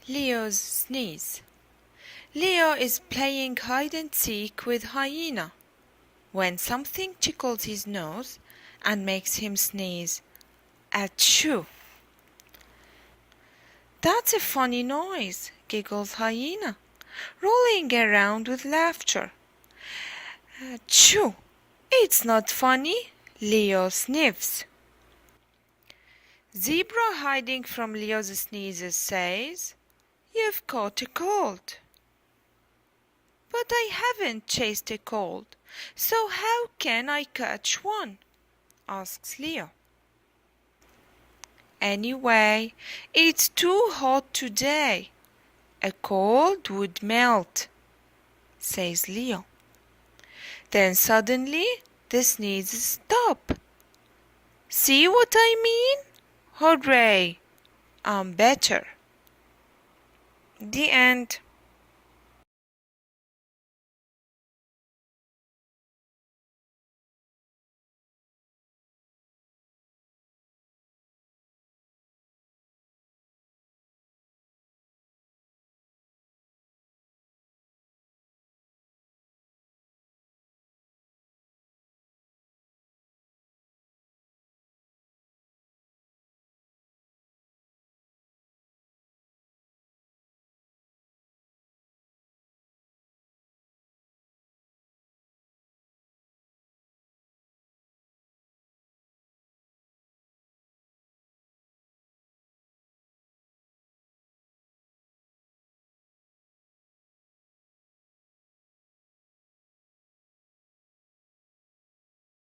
Leo's sneeze. Leo is playing hide and seek with Hyena when something tickles his nose and makes him sneeze. Achoo! That's a funny noise, giggles Hyena, rolling around with laughter. Achoo! It's not funny, Leo sniffs. Zebra, hiding from Leo's sneezes, says, "You've caught a cold." "But I haven't chased a cold, so how can I catch one?" asks Leo. "Anyway, it's too hot today. A cold would melt," says Leo. Then suddenly the sneezes stop. "See what I mean? Hooray! I'm better." The end.